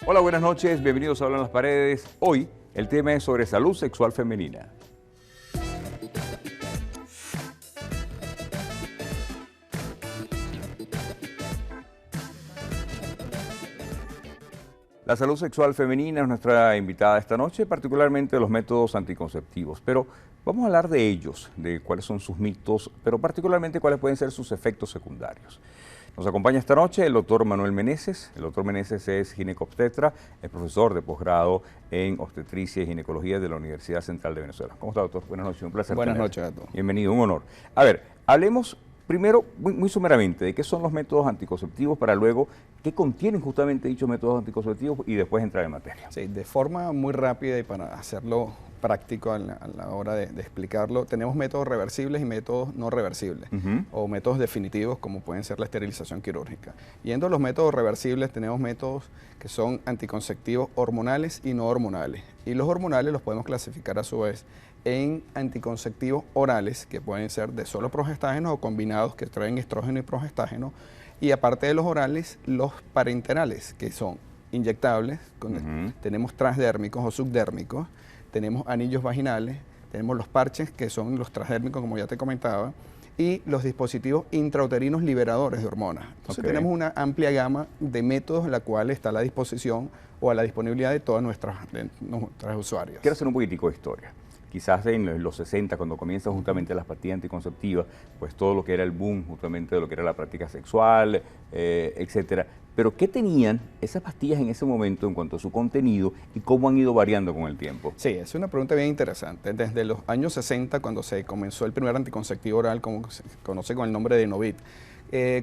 Hola, buenas noches, bienvenidos a Hablan las Paredes. Hoy el tema es sobre salud sexual femenina. La salud sexual femenina es nuestra invitada esta noche, particularmente los métodos anticonceptivos, pero vamos a hablar de ellos, de cuáles son sus mitos, pero particularmente cuáles pueden ser sus efectos secundarios. Nos acompaña esta noche el doctor Manuel Meneses. El doctor Meneses es ginecobstetra, es profesor de posgrado en obstetricia y ginecología de la Universidad Central de Venezuela. ¿Cómo está, doctor? Buenas noches, un placer. Buenas noches a todos. Bienvenido, un honor. A ver, hablemos primero, muy someramente, de qué son los métodos anticonceptivos para luego qué contienen justamente dichos métodos anticonceptivos y después entrar en materia. Sí, de forma muy rápida y para hacerlo práctico a la hora de explicarlo, tenemos métodos reversibles y métodos no reversibles, o métodos definitivos como pueden ser la esterilización quirúrgica. Yendo a los métodos reversibles, tenemos métodos que son anticonceptivos hormonales y no hormonales. Y los hormonales los podemos clasificar a su vez en anticonceptivos orales, que pueden ser de solo progestágeno o combinados que traen estrógeno y progestágeno. Y aparte de los orales, los parenterales, que son inyectables, tenemos transdérmicos o subdérmicos, tenemos anillos vaginales, tenemos los parches, que son los transdérmicos, como ya te comentaba, y los dispositivos intrauterinos liberadores de hormonas. Entonces tenemos una amplia gama de métodos en la cual está a la disposición o a la disponibilidad de todas nuestras usuarias. Quiero hacer un poquitico de historia. Quizás en los 60, cuando comienzan justamente las pastillas anticonceptivas, pues todo lo que era el boom justamente de lo que era la práctica sexual, etcétera. Pero ¿qué tenían esas pastillas en ese momento en cuanto a su contenido y cómo han ido variando con el tiempo? Sí, es una pregunta bien interesante. Desde los años 60, cuando se comenzó el primer anticonceptivo oral, como se conoce con el nombre de Novit,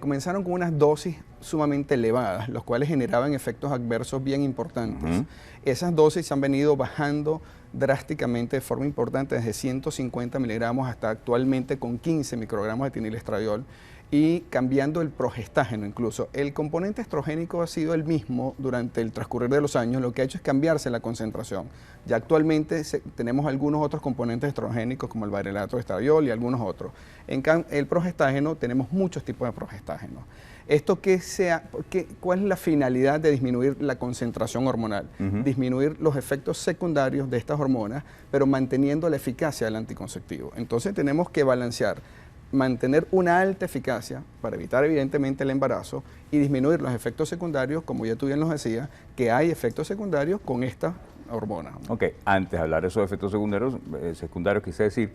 comenzaron con unas dosis sumamente elevadas, los cuales generaban efectos adversos bien importantes. Esas dosis se han venido bajando drásticamente de forma importante, desde 150 miligramos hasta actualmente con 15 microgramos de etinilestradiol, y cambiando el progestágeno incluso. El componente estrogénico ha sido el mismo durante el transcurrir de los años, lo que ha hecho es cambiarse la concentración. Ya actualmente tenemos algunos otros componentes estrogénicos como el valerato de estradiol y algunos otros. En el progestágeno tenemos muchos tipos de progestágeno. ¿Cuál es la finalidad de disminuir la concentración hormonal? Disminuir los efectos secundarios de estas hormonas, pero manteniendo la eficacia del anticonceptivo. Entonces tenemos que balancear, mantener una alta eficacia para evitar evidentemente el embarazo y disminuir los efectos secundarios, como ya tú bien nos decías, que hay efectos secundarios con esta hormona. Ok, antes de hablar de esos efectos secundarios quise decir,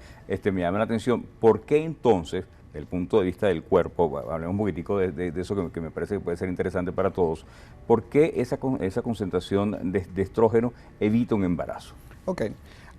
me llama la atención, ¿por qué entonces, desde el punto de vista del cuerpo, hablemos un poquitico de eso que me parece que puede ser interesante para todos, ¿por qué esa concentración de estrógeno evita un embarazo? Ok.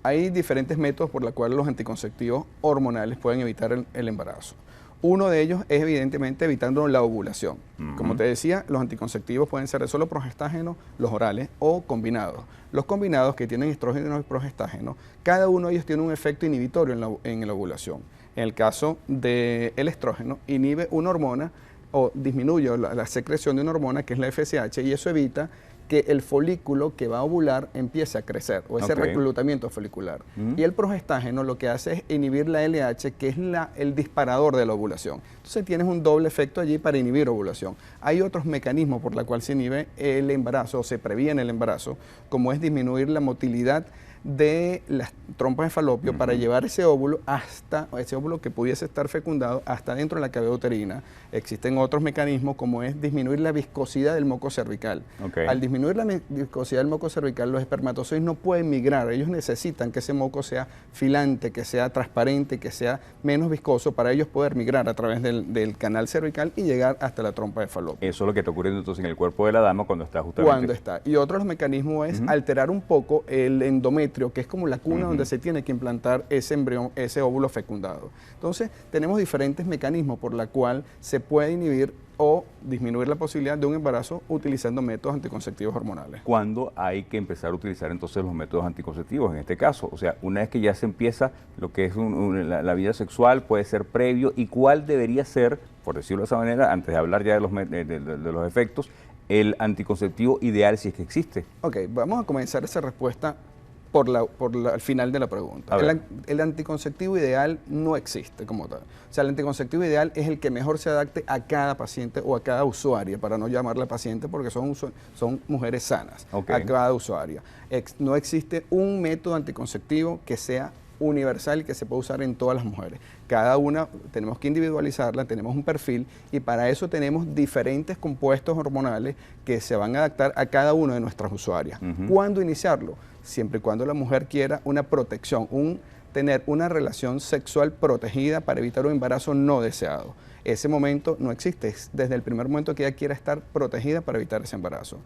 Hay diferentes métodos por los cuales los anticonceptivos hormonales pueden evitar el embarazo. Uno de ellos es evidentemente evitando la ovulación. Como te decía, los anticonceptivos pueden ser de solo progestágeno, los orales o combinados. Los combinados que tienen estrógeno y progestágeno, cada uno de ellos tiene un efecto inhibitorio en la ovulación. En el caso del estrógeno, inhibe una hormona o disminuye la secreción de una hormona que es la FSH, y eso evita que el folículo que va a ovular empiece a crecer, o ese reclutamiento folicular. Y el progestágeno lo que hace es inhibir la LH, que es el disparador de la ovulación. Entonces tienes un doble efecto allí para inhibir ovulación. Hay otros mecanismos por los cuales se inhibe el embarazo, o se previene el embarazo, como es disminuir la motilidad de las trompas de falopio para llevar ese óvulo que pudiese estar fecundado hasta dentro de la cavidad uterina. Existen otros mecanismos como es disminuir la viscosidad del moco cervical. Al disminuir la viscosidad del moco cervical, los espermatozoides no pueden migrar. Ellos necesitan que ese moco sea filante, que sea transparente, que sea menos viscoso para ellos poder migrar a través del canal cervical y llegar hasta la trompa de falopio. Eso es lo que está ocurriendo entonces en el cuerpo de la dama cuando está justamente... Y otro de los mecanismos es alterar un poco el endometrio, que es como la cuna donde se tiene que implantar ese embrión, ese óvulo fecundado. Entonces, tenemos diferentes mecanismos por la cual se puede inhibir o disminuir la posibilidad de un embarazo utilizando métodos anticonceptivos hormonales. ¿Cuándo hay que empezar a utilizar entonces los métodos anticonceptivos en este caso? O sea, una vez que ya se empieza lo que es la vida sexual, puede ser previo, y cuál debería ser, por decirlo de esa manera, antes de hablar ya de los efectos, el anticonceptivo ideal si es que existe. Ok, vamos a comenzar esa respuesta al final de la pregunta. El anticonceptivo ideal no existe como tal. O sea, el anticonceptivo ideal es el que mejor se adapte a cada paciente o a cada usuaria, para no llamarla paciente porque son mujeres sanas, a cada usuaria. No existe un método anticonceptivo que sea universal y que se puede usar en todas las mujeres. Cada una tenemos que individualizarla, tenemos un perfil y para eso tenemos diferentes compuestos hormonales que se van a adaptar a cada una de nuestras usuarias. ¿Cuándo iniciarlo? Siempre y cuando la mujer quiera una protección, tener una relación sexual protegida para evitar un embarazo no deseado. Ese momento no existe, es desde el primer momento que ella quiera estar protegida para evitar ese embarazo.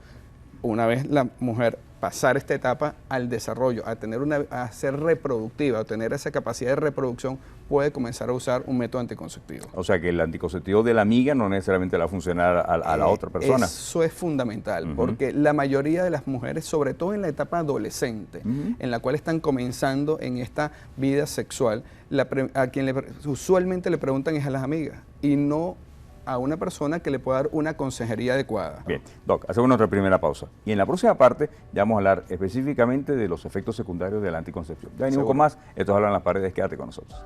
Una vez la mujer pasar esta etapa al desarrollo, a ser reproductiva, a tener esa capacidad de reproducción, puede comenzar a usar un método anticonceptivo. O sea que el anticonceptivo de la amiga no necesariamente le va a funcionar a la otra persona. Eso es fundamental, porque la mayoría de las mujeres, sobre todo en la etapa adolescente, en la cual están comenzando en esta vida sexual, a quien usualmente le preguntan es a las amigas y no a una persona que le pueda dar una consejería adecuada. Bien, Doc, hacemos nuestra primera pausa. Y en la próxima parte ya vamos a hablar específicamente de los efectos secundarios de la anticoncepción. Ya venimos con más. Esto es Hablan las Paredes. Quédate con nosotros.